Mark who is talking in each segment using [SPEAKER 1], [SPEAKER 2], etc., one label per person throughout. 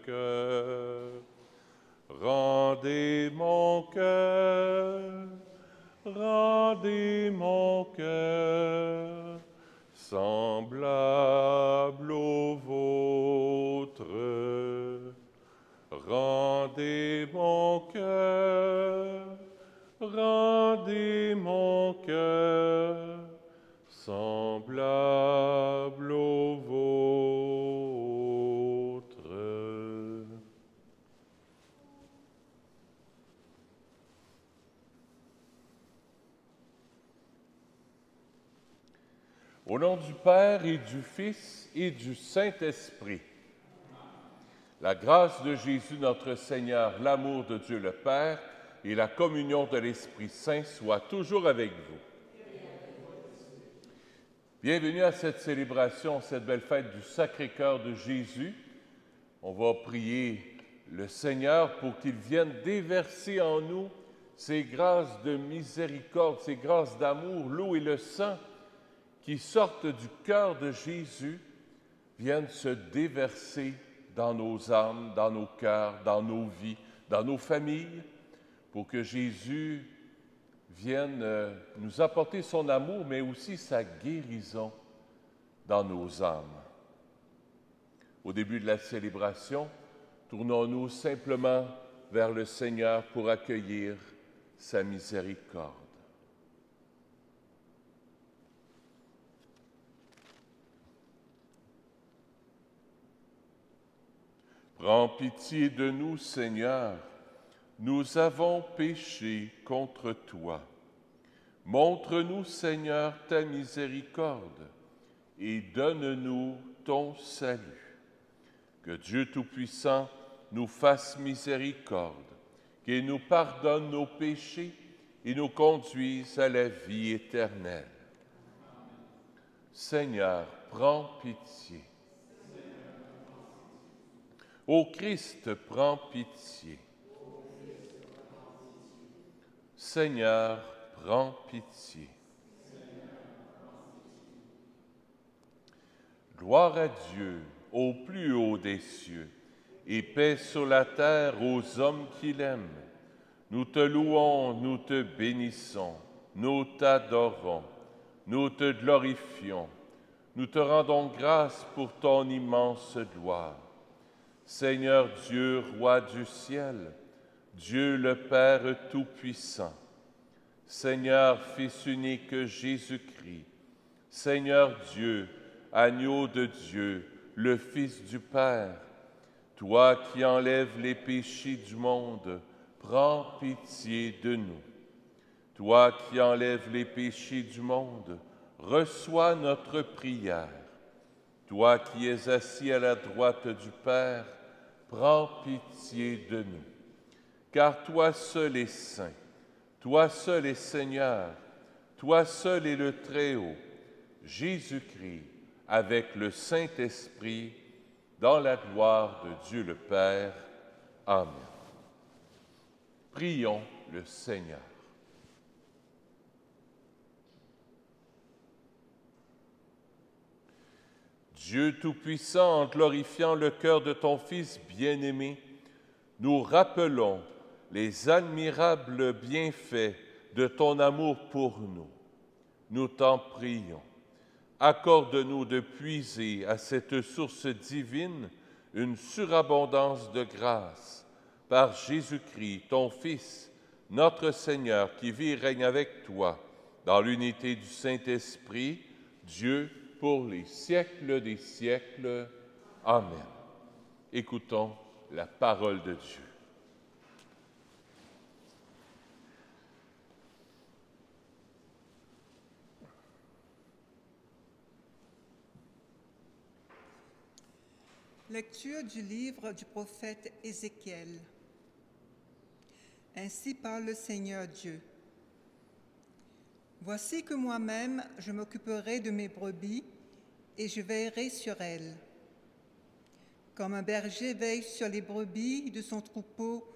[SPEAKER 1] cœur. Rendez mon cœur, semblable au vôtre. Rendez mon cœur, semblable au vôtre. Au nom du Père et du Fils et du Saint-Esprit, la grâce de Jésus notre Seigneur, l'amour de Dieu le Père et la communion de l'Esprit Saint soient toujours avec vous. Bienvenue à cette célébration, cette belle fête du Sacré-Cœur de Jésus. On va prier le Seigneur pour qu'il vienne déverser en nous ses grâces de miséricorde, ses grâces d'amour, l'eau et le sang qui sortent du cœur de Jésus viennent se déverser dans nos âmes, dans nos cœurs, dans nos vies, dans nos familles, pour que Jésus vienne nous apporter son amour, mais aussi sa guérison dans nos âmes. Au début de la célébration, tournons-nous simplement vers le Seigneur pour accueillir sa miséricorde. Prends pitié de nous, Seigneur, nous avons péché contre toi. Montre-nous, Seigneur, ta miséricorde et donne-nous ton salut. Que Dieu Tout-Puissant nous fasse miséricorde, qu'il nous pardonne nos péchés et nous conduise à la vie éternelle. Seigneur, prends pitié. Ô Christ, prends pitié. Seigneur, prends pitié. Gloire à Dieu, au plus haut des cieux, et paix sur la terre aux hommes qu'il aime. Nous te louons, nous te bénissons, nous t'adorons, nous te glorifions, nous te rendons grâce pour ton immense gloire. Seigneur Dieu, Roi du ciel, Dieu le Père Tout-Puissant, Seigneur Fils unique Jésus-Christ, Seigneur Dieu, Agneau de Dieu, le Fils du Père, toi qui enlèves les péchés du monde, prends pitié de nous. Toi qui enlèves les péchés du monde, reçois notre prière. Toi qui es assis à la droite du Père, prends pitié de nous. Car toi seul es saint, toi seul es Seigneur, toi seul es le Très-Haut, Jésus-Christ, avec le Saint-Esprit, dans la gloire de Dieu le Père. Amen. Prions le Seigneur. Dieu Tout-Puissant, en glorifiant le cœur de ton Fils bien-aimé, nous rappelons les admirables bienfaits de ton amour pour nous. Nous t'en prions. Accorde-nous de puiser à cette source divine une surabondance de grâce par Jésus-Christ, ton Fils, notre Seigneur, qui vit et règne avec toi dans l'unité du Saint-Esprit, Dieu, pour les siècles des siècles. Amen. Écoutons la parole de Dieu.
[SPEAKER 2] Lecture du livre du prophète Ézéchiel. Ainsi parle le Seigneur Dieu. Voici que moi-même, je m'occuperai de mes brebis et je veillerai sur elles. Comme un berger veille sur les brebis de son troupeau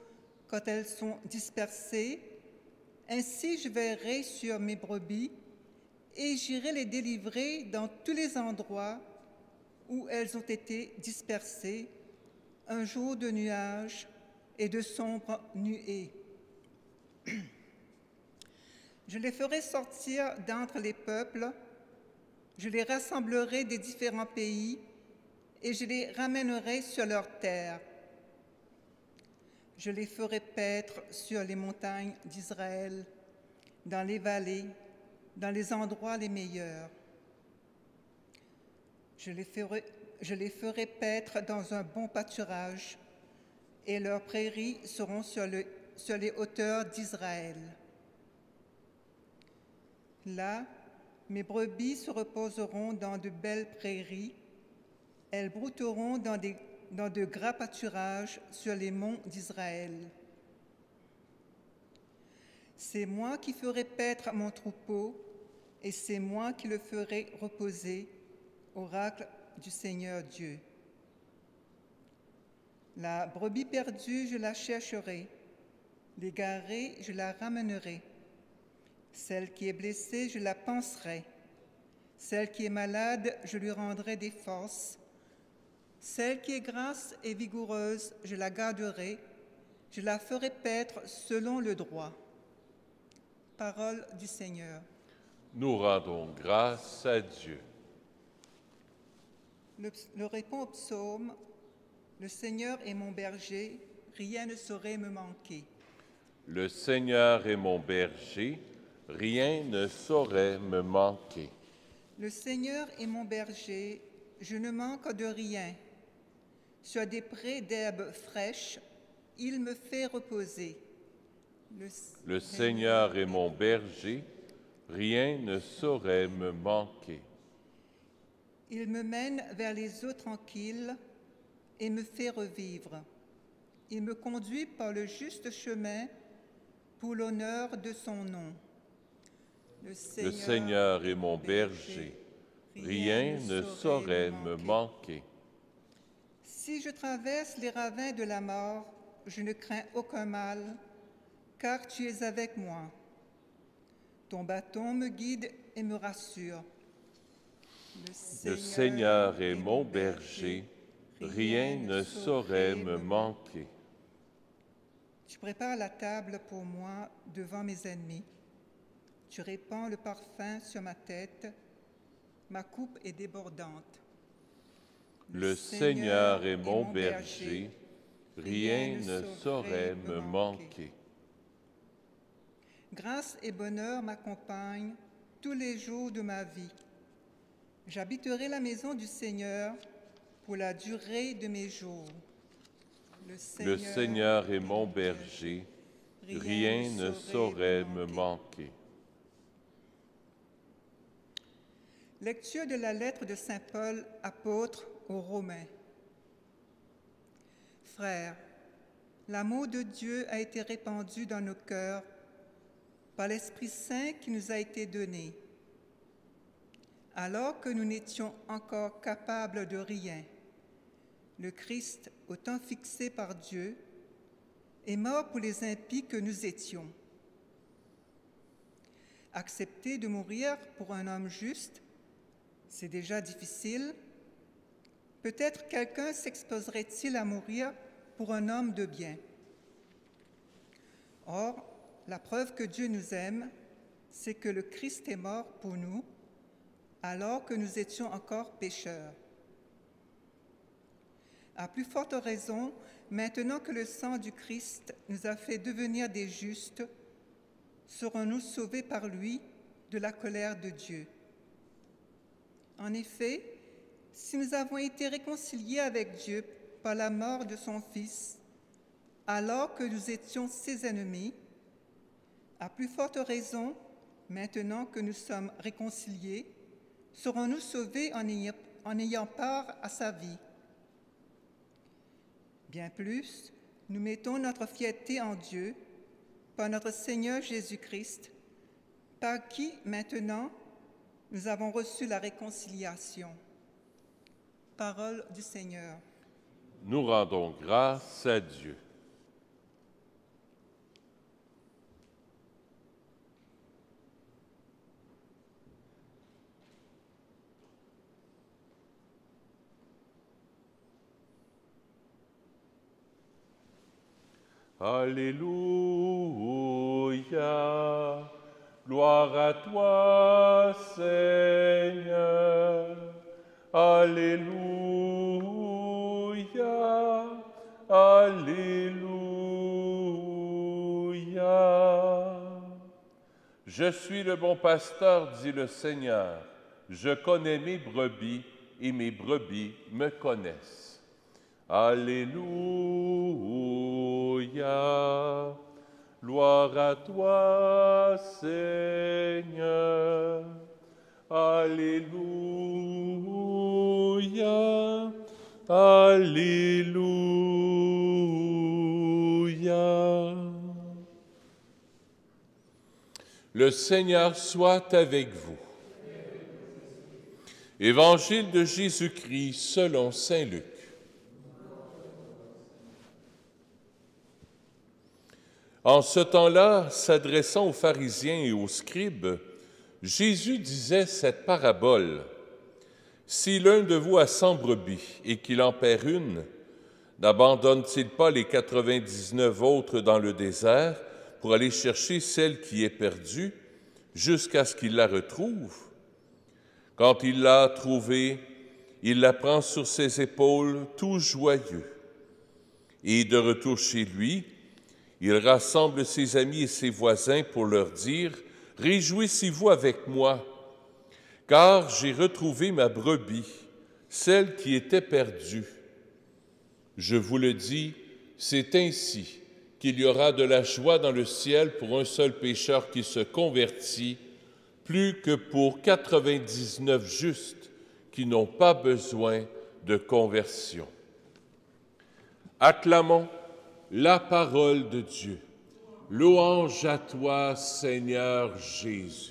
[SPEAKER 2] quand elles sont dispersées, ainsi je veillerai sur mes brebis et j'irai les délivrer dans tous les endroits où elles ont été dispersées, un jour de nuages et de sombres nuées. Je les ferai sortir d'entre les peuples, je les rassemblerai des différents pays et je les ramènerai sur leur terre. Je les ferai paître sur les montagnes d'Israël, dans les vallées, dans les endroits les meilleurs. Je les ferai paître dans un bon pâturage, et leurs prairies seront sur les hauteurs d'Israël. Là, mes brebis se reposeront dans de belles prairies, elles brouteront dans de gras pâturages sur les monts d'Israël. C'est moi qui ferai paître mon troupeau, et c'est moi qui le ferai reposer, oracle du Seigneur Dieu. La brebis perdue, je la chercherai, l'égarée, je la ramènerai. Celle qui est blessée, je la panserai. Celle qui est malade, je lui rendrai des forces. Celle qui est grasse et vigoureuse, je la garderai. Je la ferai paître selon le droit. Parole du Seigneur.
[SPEAKER 1] Nous rendons grâce à Dieu.
[SPEAKER 2] Le répond au psaume, « Le Seigneur est mon berger, rien ne saurait me manquer. »
[SPEAKER 1] Le Seigneur est mon berger, rien ne saurait me manquer.
[SPEAKER 2] Le Seigneur est mon berger, je ne manque de rien. Sur des prés d'herbes fraîches, il me fait reposer.
[SPEAKER 1] Le Seigneur est mon berger, rien ne saurait me manquer.
[SPEAKER 2] Il me mène vers les eaux tranquilles et me fait revivre. Il me conduit par le juste chemin pour l'honneur de son nom.
[SPEAKER 1] Le Seigneur est mon berger, rien ne saurait me manquer.
[SPEAKER 2] Si je traverse les ravins de la mort, je ne crains aucun mal, car tu es avec moi. Ton bâton me guide et me rassure.
[SPEAKER 1] Le Seigneur est mon berger, rien ne saurait me manquer.
[SPEAKER 2] Tu prépares la table pour moi devant mes ennemis. Tu répands le parfum sur ma tête. Ma coupe est débordante.
[SPEAKER 1] Le Seigneur est mon berger, rien ne saurait me manquer.
[SPEAKER 2] Grâce et bonheur m'accompagnent tous les jours de ma vie. J'habiterai la maison du Seigneur pour la durée de mes jours.
[SPEAKER 1] Le Seigneur est mon berger, rien ne saurait me manquer.
[SPEAKER 2] Lecture de la lettre de saint Paul, apôtre aux Romains. Frères, l'amour de Dieu a été répandu dans nos cœurs par l'Esprit Saint qui nous a été donné. Alors que nous n'étions encore capables de rien, le Christ, au temps fixé par Dieu, est mort pour les impies que nous étions. Accepter de mourir pour un homme juste, c'est déjà difficile. Peut-être quelqu'un s'exposerait-il à mourir pour un homme de bien. Or, la preuve que Dieu nous aime, c'est que le Christ est mort pour nous, alors que nous étions encore pécheurs. À plus forte raison, maintenant que le sang du Christ nous a fait devenir des justes, serons-nous sauvés par lui de la colère de Dieu. En effet, si nous avons été réconciliés avec Dieu par la mort de son Fils, alors que nous étions ses ennemis, à plus forte raison, maintenant que nous sommes réconciliés, serons-nous sauvés en ayant part à sa vie. Bien plus, nous mettons notre fierté en Dieu, par notre Seigneur Jésus-Christ, par qui, maintenant, nous avons reçu la réconciliation. Parole du Seigneur.
[SPEAKER 1] Nous rendons grâce à Dieu. Alléluia. Gloire à toi, Seigneur. Alléluia. Alléluia. Je suis le bon pasteur, dit le Seigneur. Je connais mes brebis et mes brebis me connaissent. Alléluia. Gloire à toi, Seigneur. Alléluia. Alléluia. Le Seigneur soit avec vous. Évangile de Jésus-Christ selon saint Luc. En ce temps-là, s'adressant aux pharisiens et aux scribes, Jésus disait cette parabole. Si l'un de vous a 100 brebis et qu'il en perd une, n'abandonne-t-il pas les 99 autres dans le désert pour aller chercher celle qui est perdue jusqu'à ce qu'il la retrouve? Quand il l'a trouvée, il la prend sur ses épaules tout joyeux. Et de retour chez lui, il rassemble ses amis et ses voisins pour leur dire « Réjouissez-vous avec moi, car j'ai retrouvé ma brebis, celle qui était perdue. Je vous le dis, c'est ainsi qu'il y aura de la joie dans le ciel pour un seul pécheur qui se convertit, plus que pour 99 justes qui n'ont pas besoin de conversion. » Acclamons la parole de Dieu. Louange à toi, Seigneur Jésus.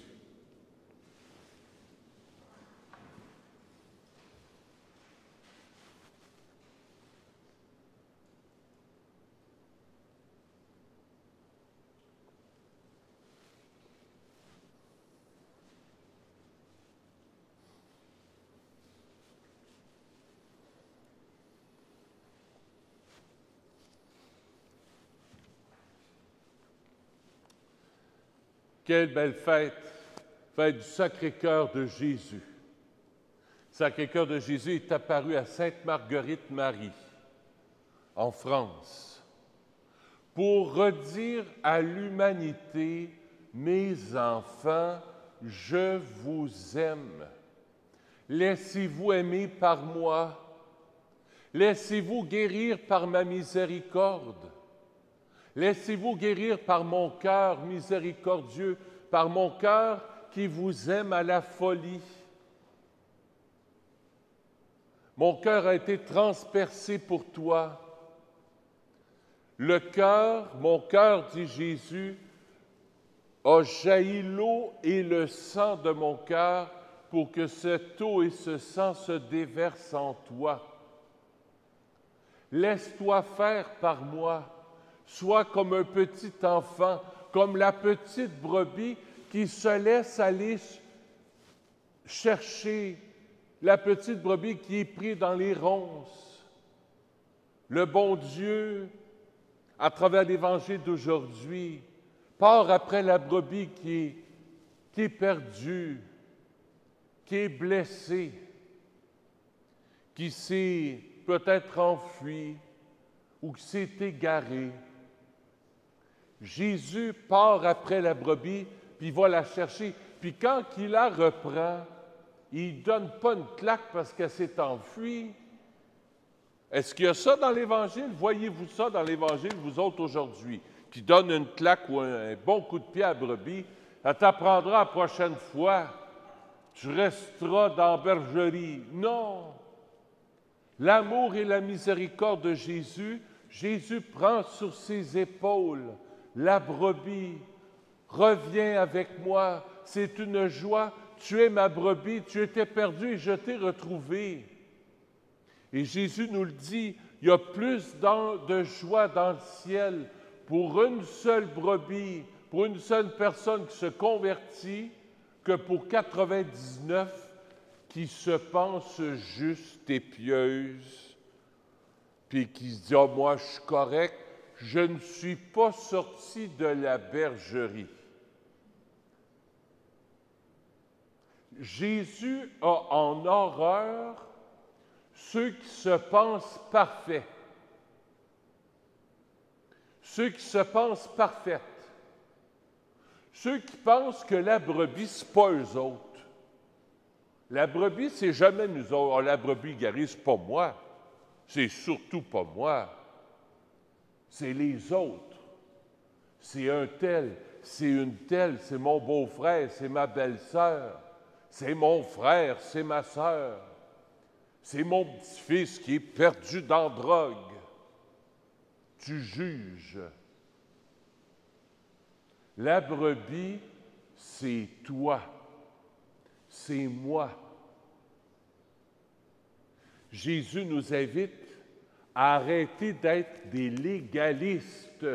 [SPEAKER 1] Quelle belle fête, fête du Sacré-Cœur de Jésus. Sacré-Cœur de Jésus est apparu à Sainte-Marguerite-Marie, en France, pour redire à l'humanité, mes enfants, je vous aime. Laissez-vous aimer par moi. Laissez-vous guérir par ma miséricorde. Laissez-vous guérir par mon cœur miséricordieux, par mon cœur qui vous aime à la folie. Mon cœur a été transpercé pour toi. Le cœur, mon cœur, dit Jésus, a jailli l'eau et le sang de mon cœur pour que cette eau et ce sang se déversent en toi. Laisse-toi faire par moi. Sois comme un petit enfant, comme la petite brebis qui se laisse aller chercher, la petite brebis qui est prise dans les ronces. Le bon Dieu, à travers l'Évangile d'aujourd'hui, part après la brebis qui est perdue, qui est blessée, qui s'est peut-être enfuie ou qui s'est égarée. Jésus part après la brebis, puis il va la chercher. Puis quand il la reprend, il ne donne pas une claque parce qu'elle s'est enfuie. Est-ce qu'il y a ça dans l'Évangile? Voyez-vous ça dans l'Évangile, vous autres, aujourd'hui, qui donne une claque ou un bon coup de pied à la brebis? Elle t'apprendra la prochaine fois. Tu resteras dans la bergerie. Non! L'amour et la miséricorde de Jésus, Jésus prend sur ses épaules la brebis. Reviens avec moi, c'est une joie. Tu es ma brebis, tu étais perdu et je t'ai retrouvé. Et Jésus nous le dit, il y a plus de joie dans le ciel pour une seule brebis, pour une seule personne qui se convertit, que pour 99 qui se pensent justes et pieuses, puis qui se disent « Ah, moi, je suis correct, je ne suis pas sorti de la bergerie. Jésus a en horreur ceux qui se pensent parfaits, ceux qui se pensent parfaites, ceux qui pensent que la brebis, ce n'est pas eux autres. La brebis, c'est jamais nous autres. Oh, la brebis guérie, c'est pas moi. C'est surtout pas moi. C'est les autres. C'est un tel, c'est une telle, c'est mon beau-frère, c'est ma belle-sœur, c'est mon frère, c'est ma sœur, c'est mon petit-fils qui est perdu dans la drogue. Tu juges. La brebis, c'est toi. C'est moi. Jésus nous invite à arrêter d'être des légalistes.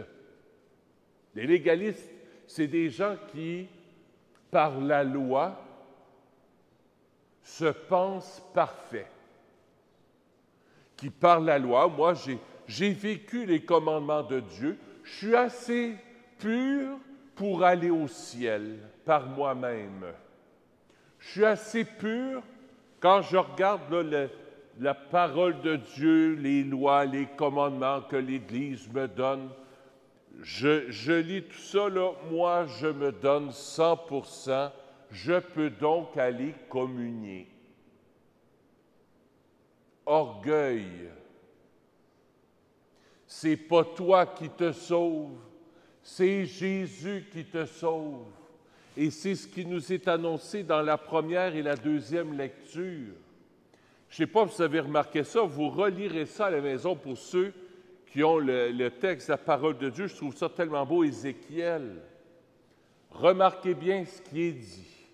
[SPEAKER 1] Les légalistes, c'est des gens qui, par la loi, se pensent parfaits. Qui, par la loi, moi, j'ai vécu les commandements de Dieu, je suis assez pur pour aller au ciel par moi-même. Je suis assez pur quand je regarde là, la parole de Dieu, les lois, les commandements que l'Église me donne. Je lis tout ça, là, moi, je me donne 100%, je peux donc aller communier. Orgueil. C'est pas toi qui te sauve, c'est Jésus qui te sauve. Et c'est ce qui nous est annoncé dans la première et la deuxième lecture. Je ne sais pas si vous avez remarqué ça, vous relirez ça à la maison pour ceux qui ont le texte, la parole de Dieu. Je trouve ça tellement beau, Ézéchiel. Remarquez bien ce qui est dit.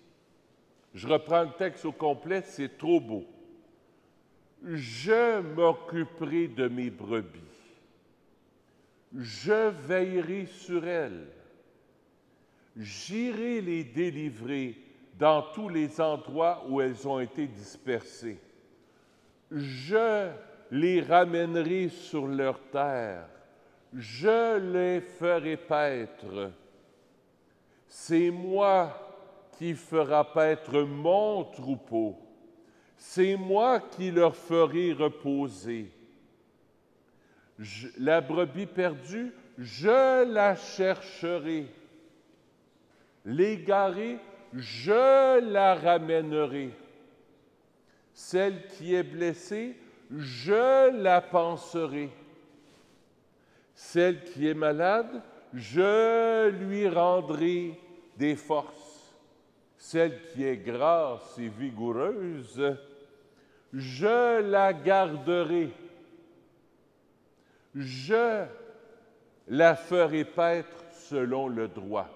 [SPEAKER 1] Je reprends le texte au complet, c'est trop beau. Je m'occuperai de mes brebis. Je veillerai sur elles. J'irai les délivrer dans tous les endroits où elles ont été dispersées. Je les ramènerai sur leur terre. Je les ferai paître. C'est moi qui fera paître mon troupeau. C'est moi qui leur ferai reposer. La brebis perdue, je la chercherai. L'égarée, je la ramènerai. Celle qui est blessée, je la panserai. Celle qui est malade, je lui rendrai des forces. Celle qui est grasse et vigoureuse, je la garderai. Je la ferai paître selon le droit.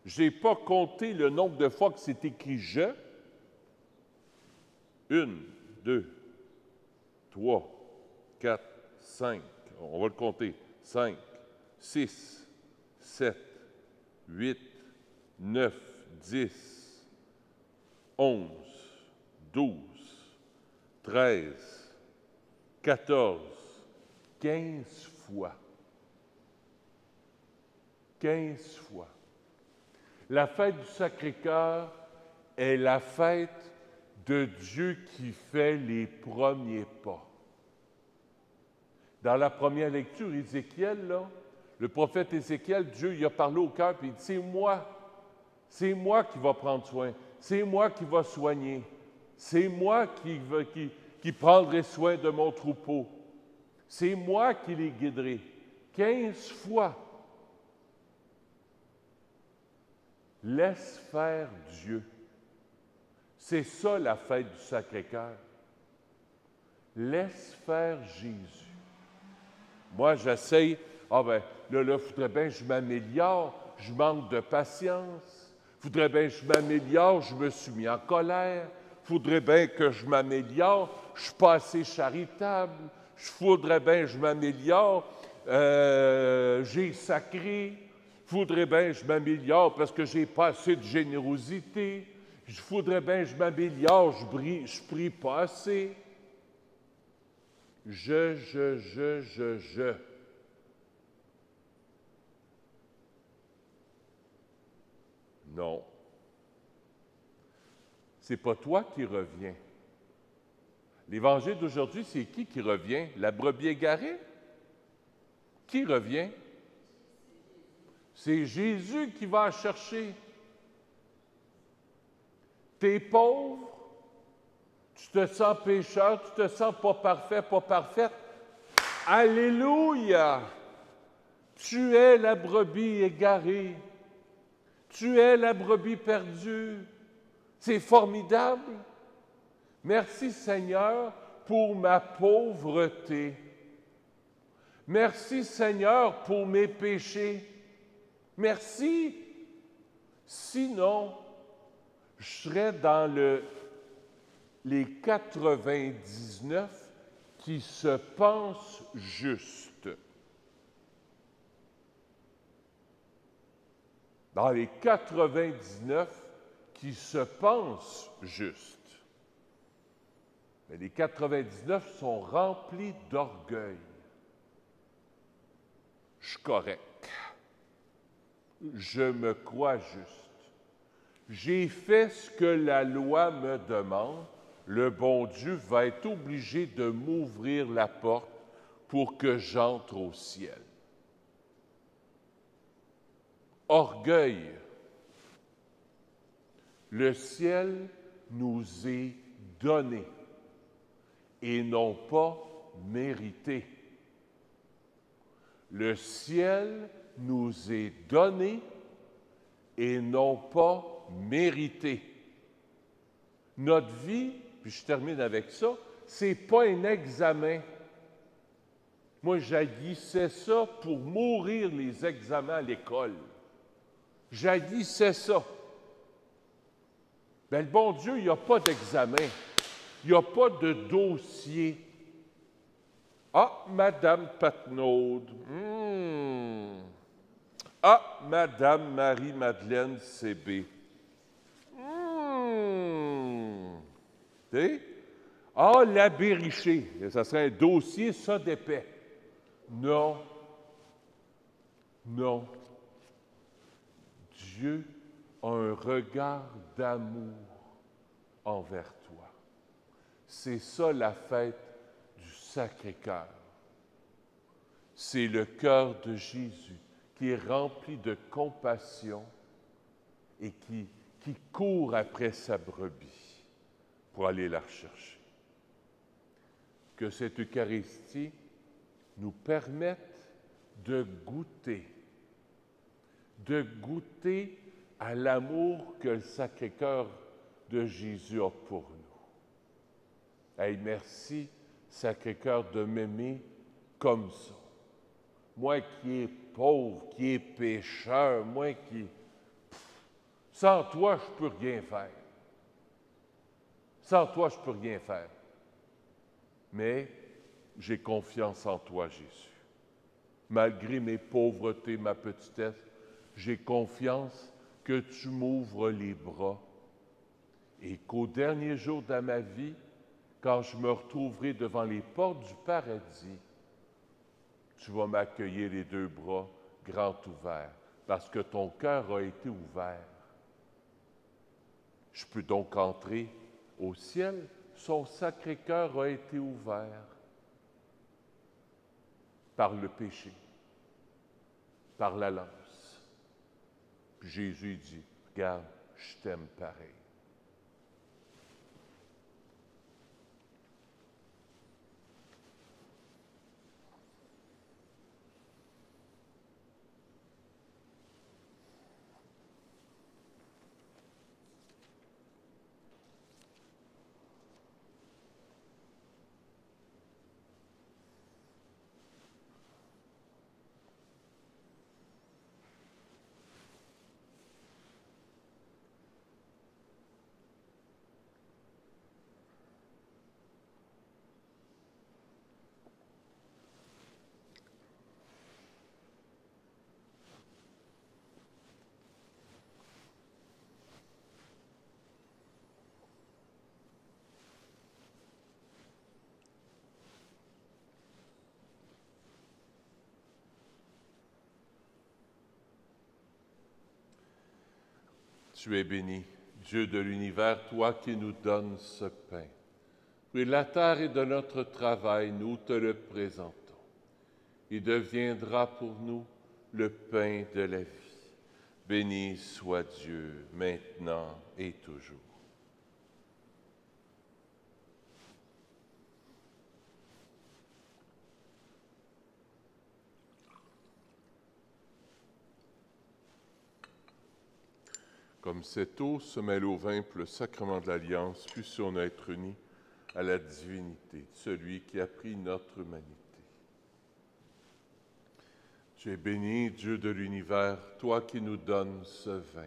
[SPEAKER 1] Je n'ai pas compté le nombre de fois que c'est écrit « je ». 1, 2, 3, 4, 5. On va le compter. 5, 6, 7, 8, 9, 10, 11, 12, 13, 14, 15 fois. 15 fois. La fête du Sacré-Cœur est la fête de Dieu qui fait les premiers pas. Dans la première lecture, Ézéchiel, là, le prophète Ézéchiel, Dieu il a parlé au cœur et il dit, c'est moi qui va prendre soin, c'est moi qui va soigner, c'est moi qui prendrai soin de mon troupeau, c'est moi qui les guiderai. 15 fois. Laisse faire Dieu. C'est ça la fête du Sacré-Cœur. Laisse faire Jésus. Moi, j'essaye, là, il faudrait bien que je m'améliore, je manque de patience. Il faudrait bien que je m'améliore, je me suis mis en colère. Il faudrait bien que je m'améliore, je ne suis pas assez charitable. Il faudrait bien que je m'améliore, j'ai sacré. Il faudrait bien que je m'améliore parce que j'ai pas assez de générosité. Il faudrait bien que je m'améliore, je prie pas assez. Je. Non. C'est pas toi qui reviens. L'Évangile d'aujourd'hui, c'est qui revient? La brebis égarée? Qui revient? C'est Jésus qui va chercher. T'es pauvre, tu te sens pécheur, tu te sens pas parfait, pas parfaite. Alléluia! Tu es la brebis égarée. Tu es la brebis perdue. C'est formidable. Merci Seigneur pour ma pauvreté. Merci Seigneur pour mes péchés. Merci. Sinon, je serais dans les 99 qui se pensent justes. Dans les 99 qui se pensent justes. Mais les 99 sont remplis d'orgueil. Je suis correct. Je me crois juste. J'ai fait ce que la loi me demande. Le bon Dieu va être obligé de m'ouvrir la porte pour que j'entre au ciel. Orgueil. Le ciel nous est donné et non pas mérité. Le ciel nous est donné et non pas mérité. Notre vie, puis je termine avec ça, c'est pas un examen. Moi, j'haïssais ça pour mourir les examens à l'école. J'haïssais ça. Bien, le bon Dieu, il n'y a pas d'examen. Il n'y a pas de dossier. Ah, Madame Patnaud. Ah, Madame Marie-Madeleine CB. Ah, l'abbé Richer. Ça serait un dossier, ça, d'épais. Non. Non. Dieu a un regard d'amour envers toi. C'est ça la fête du Sacré-Cœur. C'est le cœur de Jésus qui est rempli de compassion et qui court après sa brebis pour aller la rechercher. Que cette Eucharistie nous permette de goûter à l'amour que le Sacré-Cœur de Jésus a pour nous. Hey, merci, Sacré-Cœur, de m'aimer comme ça. Moi qui est pauvre, qui est pécheur, moi qui... Sans toi, je peux rien faire. Sans toi, je peux rien faire. Mais j'ai confiance en toi, Jésus. Malgré mes pauvretés, ma petitesse, j'ai confiance que tu m'ouvres les bras et qu'au dernier jour de ma vie, quand je me retrouverai devant les portes du paradis, tu vas m'accueillir les deux bras grands ouverts, parce que ton cœur a été ouvert. Je peux donc entrer au ciel, son sacré cœur a été ouvert par le péché, par la lance. Puis Jésus dit, regarde, je t'aime pareil. Tu es béni, Dieu de l'univers, toi qui nous donnes ce pain. Fruit de la terre et de notre travail, nous te le présentons. Il deviendra pour nous le pain de la vie. Béni soit Dieu, maintenant et toujours. Comme cette eau se mêle au vin pour le sacrement de l'Alliance, puissions-nous être unis à la divinité de celui qui a pris notre humanité. Tu es béni, Dieu de l'univers, toi qui nous donnes ce vin.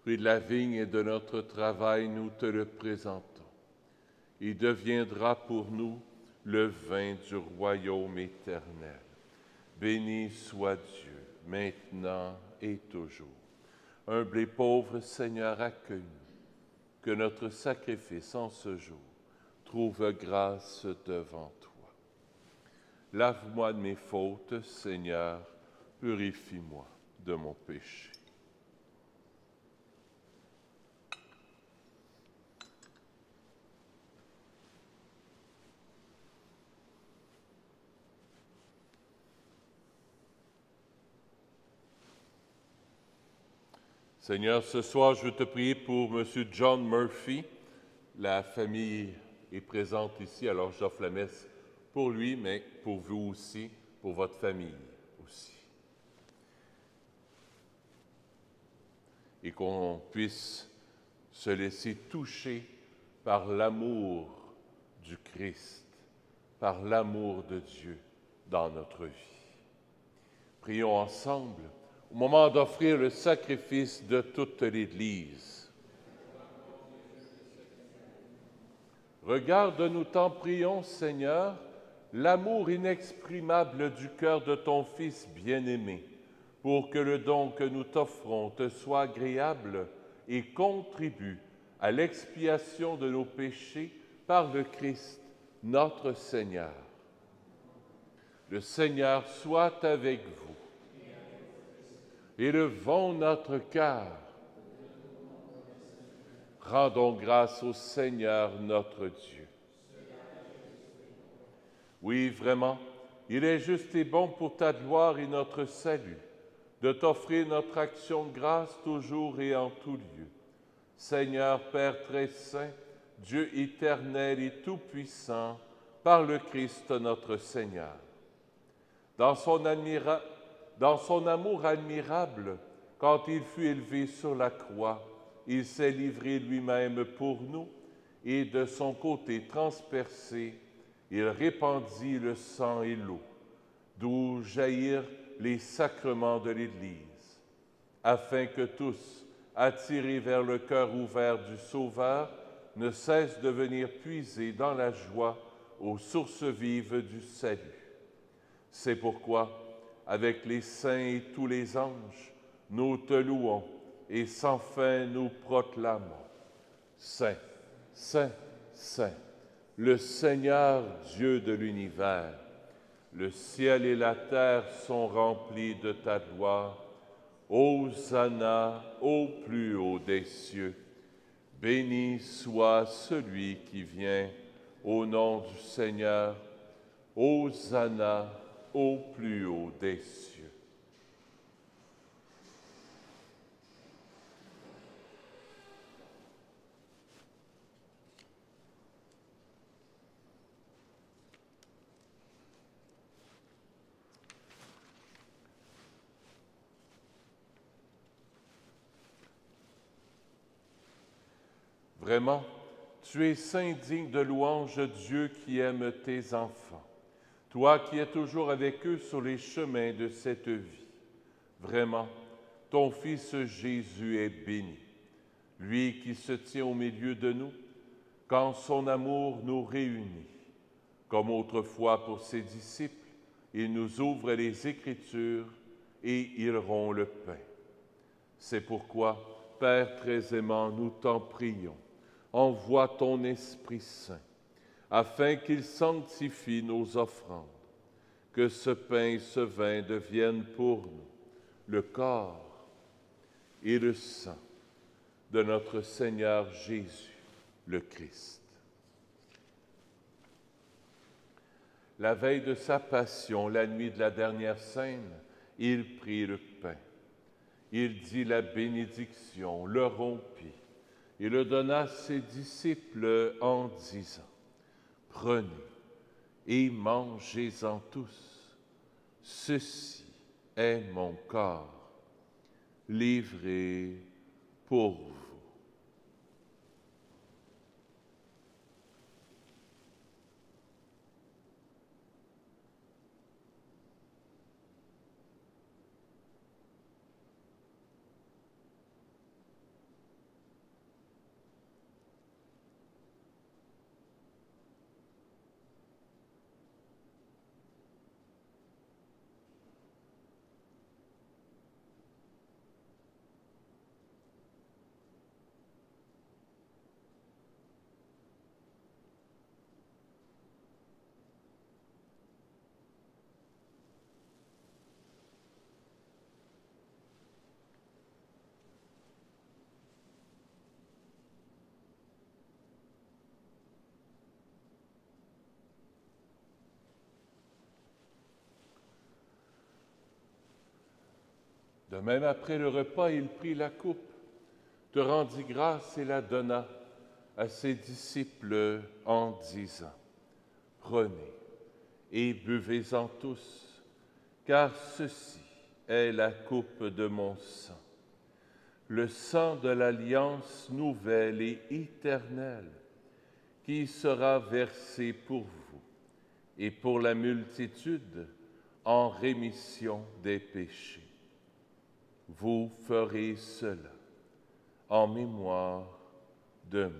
[SPEAKER 1] Fruit de la vigne et de notre travail, nous te le présentons. Il deviendra pour nous le vin du royaume éternel. Béni soit Dieu, maintenant et toujours. Humble et pauvre Seigneur, accueille-nous, que notre sacrifice en ce jour trouve grâce devant toi. Lave-moi de mes fautes, Seigneur, purifie-moi de mon péché. Seigneur, ce soir, je veux te prier pour M. John Murphy. La famille est présente ici, alors j'offre la messe pour lui, mais pour vous aussi, pour votre famille aussi. Et qu'on puisse se laisser toucher par l'amour du Christ, par l'amour de Dieu dans notre vie. Prions ensemble au moment d'offrir le sacrifice de toute l'Église. Regarde-nous, t'en prions, Seigneur, l'amour inexprimable du cœur de ton Fils bien-aimé, pour que le don que nous t'offrons te soit agréable et contribue à l'expiation de nos péchés par le Christ, notre Seigneur. Le Seigneur soit avec vous. Élevons notre cœur. Rendons grâce au Seigneur notre Dieu. Oui, vraiment, il est juste et bon pour ta gloire et notre salut de t'offrir notre action de grâce toujours et en tout lieu. Seigneur Père très saint, Dieu éternel et tout-puissant, par le Christ notre Seigneur. Dans son amour admirable, quand il fut élevé sur la croix, il s'est livré lui-même pour nous et de son côté transpercé, il répandit le sang et l'eau, d'où jaillirent les sacrements de l'Église, afin que tous, attirés vers le cœur ouvert du Sauveur, ne cessent de venir puiser dans la joie aux sources vives du salut. C'est pourquoi, avec les saints et tous les anges, nous te louons et sans fin nous proclamons. Saint, Saint, Saint, le Seigneur Dieu de l'univers, le ciel et la terre sont remplis de ta gloire. Hosanna au plus haut des cieux. Béni soit celui qui vient au nom du Seigneur. Hosanna au plus haut des cieux. Vraiment, tu es saint digne de louange, Dieu qui aime tes enfants. Toi qui es toujours avec eux sur les chemins de cette vie. Vraiment, ton Fils Jésus est béni. Lui qui se tient au milieu de nous, quand son amour nous réunit. Comme autrefois pour ses disciples, il nous ouvre les Écritures et ils rompt le pain. C'est pourquoi, Père très aimant, nous t'en prions. Envoie ton Esprit Saint, afin qu'il sanctifie nos offrandes, que ce pain et ce vin deviennent pour nous le corps et le sang de notre Seigneur Jésus, le Christ. La veille de sa passion, la nuit de la dernière scène, il prit le pain. Il dit la bénédiction, le rompit et le donna à ses disciples en disant « Prenez et mangez-en tous. Ceci est mon corps, livré pour vous. » De même, après le repas, il prit la coupe, te rendit grâce et la donna à ses disciples en disant « Prenez et buvez-en tous, car ceci est la coupe de mon sang, le sang de l'alliance nouvelle et éternelle, qui sera versé pour vous et pour la multitude en rémission des péchés. Vous ferez cela en mémoire de moi. »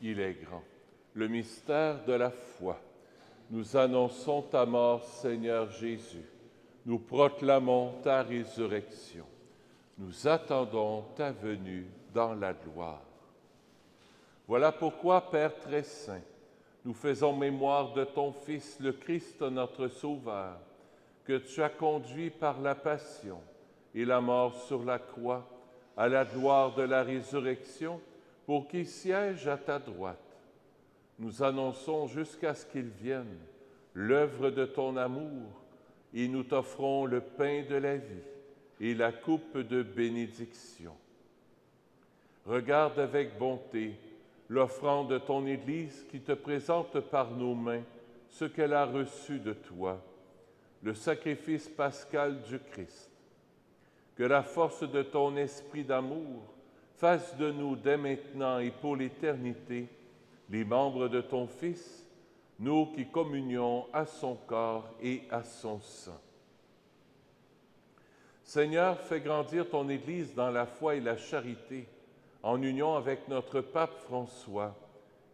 [SPEAKER 1] Il est grand. Le mystère de la foi. Nous annonçons ta mort, Seigneur Jésus. Nous proclamons ta résurrection. Nous attendons ta venue dans la gloire. Voilà pourquoi, Père très saint, nous faisons mémoire de ton Fils, le Christ, notre Sauveur, que tu as conduit par la passion et la mort sur la croix à la gloire de la résurrection, pour qu'il siège à ta droite. Nous annonçons jusqu'à ce qu'il vienne l'œuvre de ton amour et nous t'offrons le pain de la vie et la coupe de bénédiction. Regarde avec bonté l'offrande de ton Église qui te présente par nos mains ce qu'elle a reçu de toi, le sacrifice pascal du Christ. Que la force de ton esprit d'amour fasse de nous dès maintenant et pour l'éternité les membres de ton Fils, nous qui communions à son corps et à son sang. Seigneur, fais grandir ton Église dans la foi et la charité, en union avec notre pape François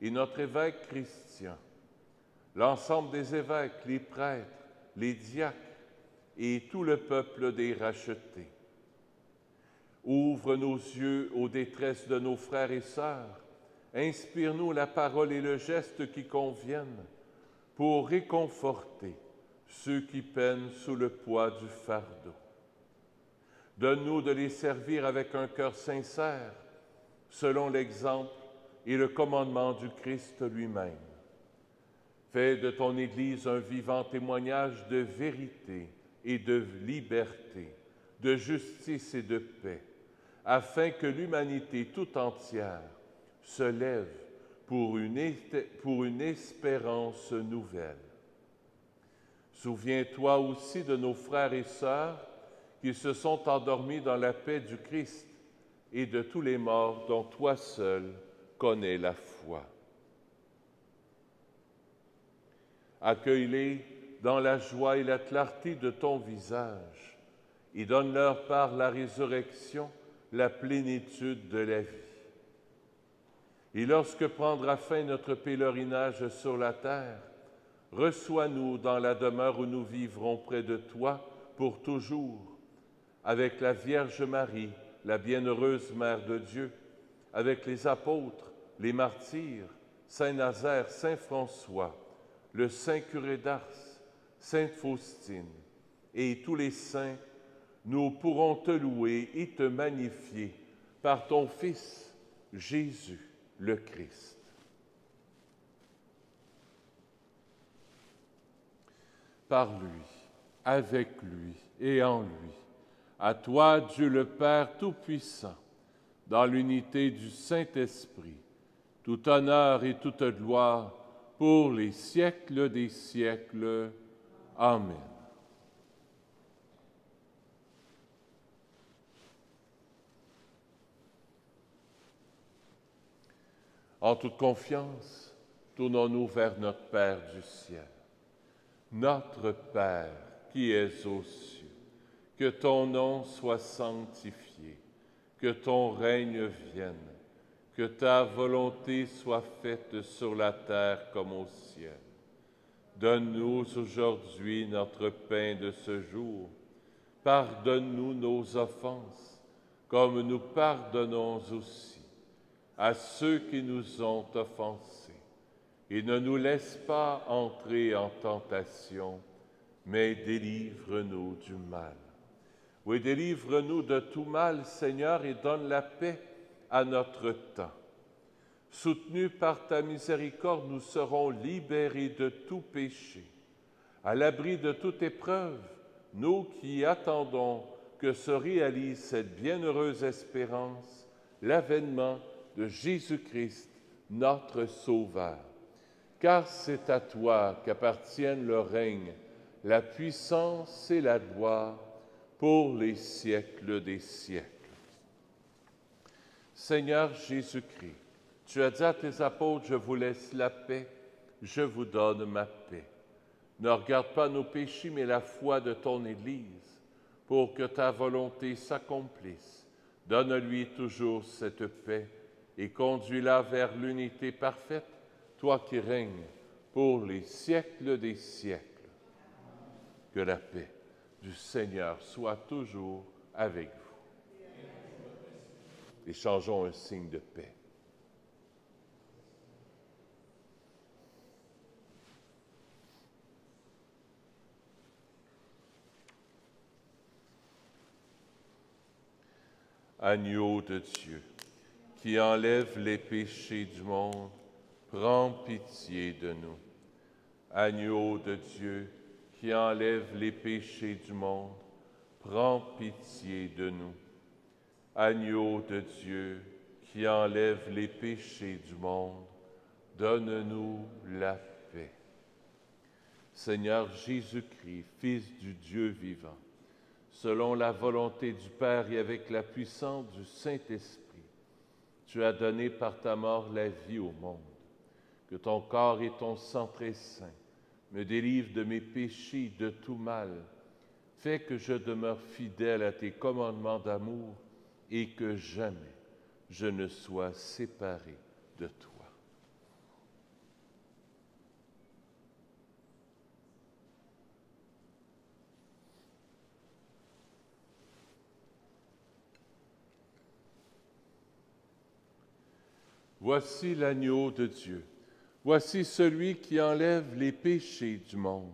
[SPEAKER 1] et notre évêque Christian, l'ensemble des évêques, les prêtres, les diacres et tout le peuple des rachetés. Ouvre nos yeux aux détresses de nos frères et sœurs. Inspire-nous la parole et le geste qui conviennent pour réconforter ceux qui peinent sous le poids du fardeau. Donne-nous de les servir avec un cœur sincère, selon l'exemple et le commandement du Christ lui-même. Fais de ton Église un vivant témoignage de vérité et de liberté, de justice et de paix, afin que l'humanité tout entière se lève pour une espérance nouvelle. Souviens-toi aussi de nos frères et sœurs qui se sont endormis dans la paix du Christ et de tous les morts dont toi seul connais la foi. Accueille-les dans la joie et la clarté de ton visage et donne-leur par la résurrection la plénitude de la vie. Et lorsque prendra fin notre pèlerinage sur la terre, reçois-nous dans la demeure où nous vivrons près de toi pour toujours, avec la Vierge Marie, la bienheureuse Mère de Dieu, avec les apôtres, les martyrs, Saint Nazaire, Saint François, le Saint curé d'Ars, Sainte Faustine et tous les saints, nous pourrons te louer et te magnifier par ton Fils, Jésus le Christ. Par lui, avec lui et en lui, à toi, Dieu le Père Tout-Puissant, dans l'unité du Saint-Esprit, tout honneur et toute gloire pour les siècles des siècles. Amen. En toute confiance, tournons-nous vers notre Père du ciel. Notre Père qui es aux cieux, que ton nom soit sanctifié, que ton règne vienne, que ta volonté soit faite sur la terre comme au ciel. Donne-nous aujourd'hui notre pain de ce jour. Pardonne-nous nos offenses, comme nous pardonnons aussi à ceux qui nous ont offensés. Et ne nous laisse pas entrer en tentation, mais délivre-nous du mal. Oui, délivre-nous de tout mal, Seigneur, et donne la paix à notre temps. Soutenus par ta miséricorde, nous serons libérés de tout péché. À l'abri de toute épreuve, nous qui attendons que se réalise cette bienheureuse espérance, l'avènement de Jésus-Christ, notre Sauveur. Car c'est à toi qu'appartiennent le règne, la puissance et la gloire pour les siècles des siècles. Seigneur Jésus-Christ, tu as dit à tes apôtres, je vous laisse la paix, je vous donne ma paix. Ne regarde pas nos péchés, mais la foi de ton Église, pour que ta volonté s'accomplisse. Donne-lui toujours cette paix et conduis-la vers l'unité parfaite, toi qui règnes pour les siècles des siècles. Que la paix du Seigneur soit toujours avec vous. Échangeons un signe de paix. Agneau de Dieu, qui enlève les péchés du monde, prends pitié de nous. Agneau de Dieu, qui enlève les péchés du monde, prends pitié de nous. Agneau de Dieu, qui enlève les péchés du monde, donne-nous la paix. Seigneur Jésus-Christ, Fils du Dieu vivant, selon la volonté du Père et avec la puissance du Saint-Esprit, tu as donné par ta mort la vie au monde. Que ton corps et ton sang très saint me délivrent de mes péchés, de tout mal. Fais que je demeure fidèle à tes commandements d'amour et que jamais je ne sois séparé de toi. Voici l'agneau de Dieu. Voici celui qui enlève les péchés du monde.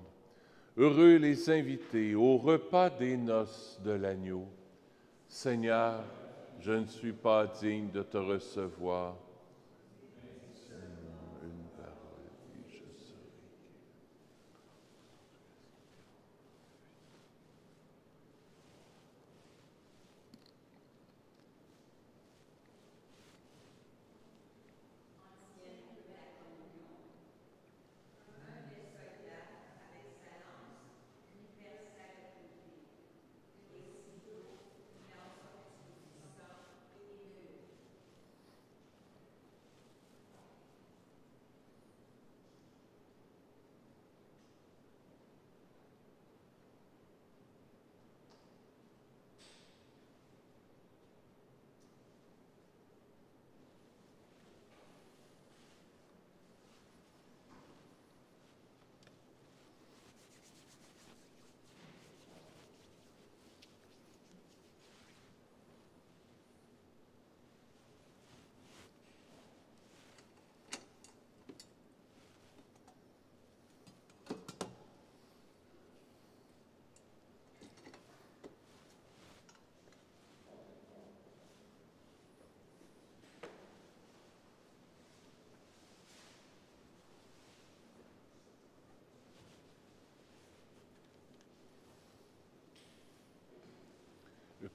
[SPEAKER 1] Heureux les invités au repas des noces de l'agneau. Seigneur, je ne suis pas digne de te recevoir. Une parole et je serai.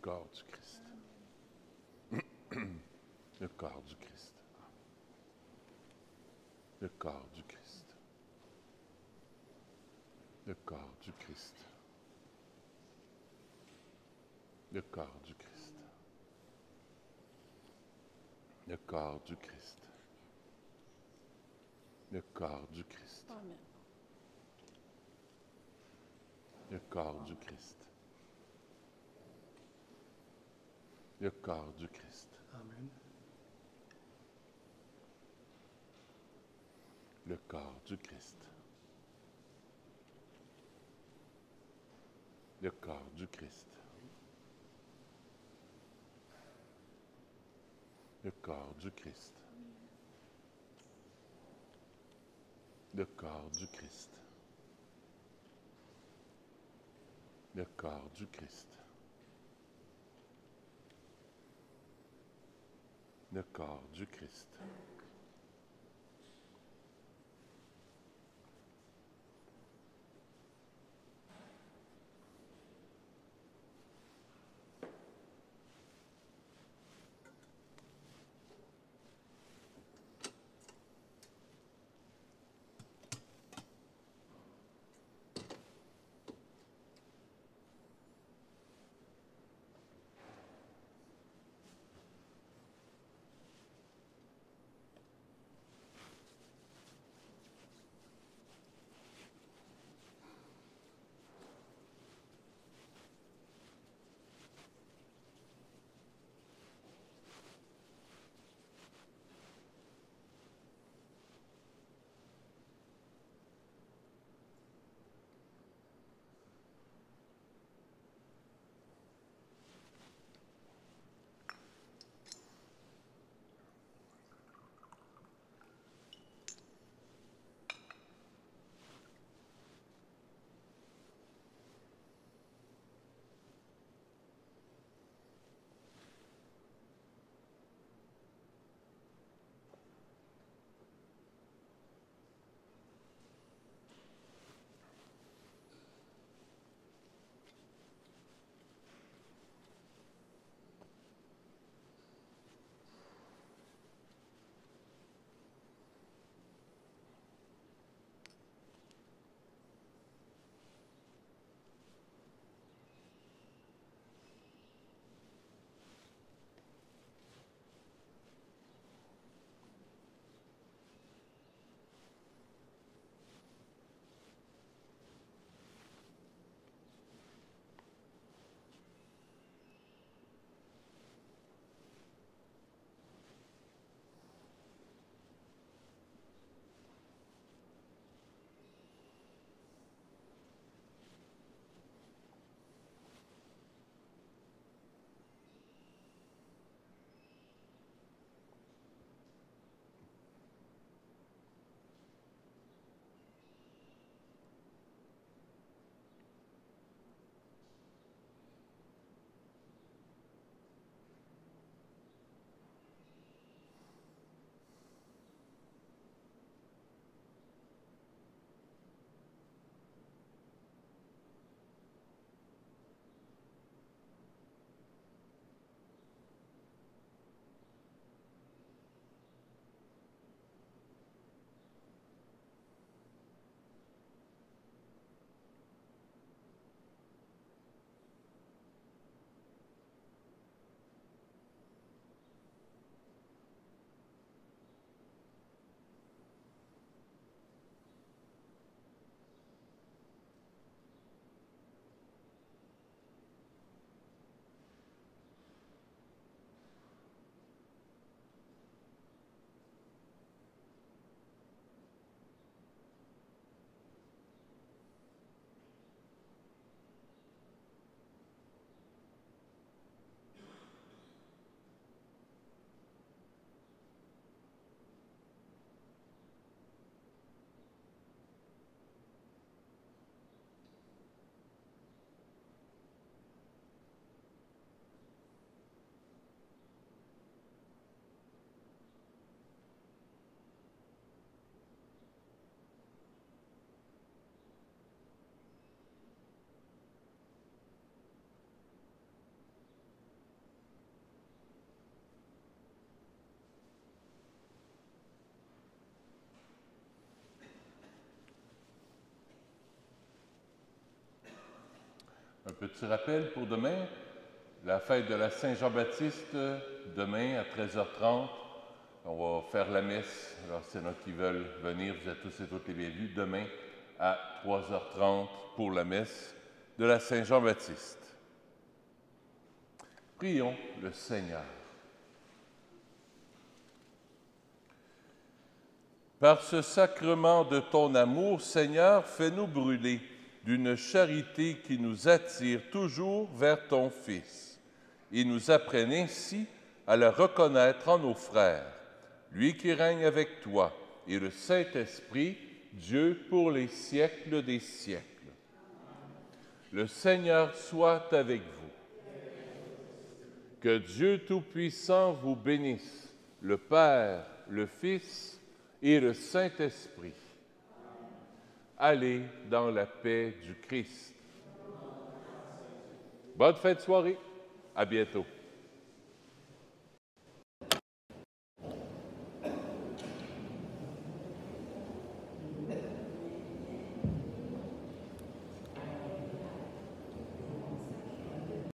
[SPEAKER 1] corps du Christ. Le corps du Christ. Le corps du Christ. Le corps du Christ. Le corps du Christ. Le corps du Christ. Le corps du Christ.
[SPEAKER 3] Amen.
[SPEAKER 1] Le corps du Christ. Le corps du Christ.
[SPEAKER 4] Amen.
[SPEAKER 1] Le corps du Christ. Le corps du Christ. Le corps du Christ. Le corps du Christ. Le corps du Christ. Le corps du Christ. petit rappel pour demain, la fête de la Saint-Jean-Baptiste, demain à 13h30. On va faire la messe. Alors, s'il y en a qui veulent venir, vous êtes tous et toutes les bienvenus. Demain à 3h30 pour la messe de la Saint-Jean-Baptiste. Prions le Seigneur. Par ce sacrement de ton amour, Seigneur, fais-nous brûler d'une charité qui nous attire toujours vers ton Fils et nous apprenne ainsi à le reconnaître en nos frères, lui qui règne avec toi et le Saint-Esprit, Dieu pour les siècles des siècles. Le Seigneur soit avec vous. Que Dieu Tout-Puissant vous bénisse, le Père, le Fils et le Saint-Esprit. Allez dans la paix du Christ. Bonne fin de soirée. À bientôt.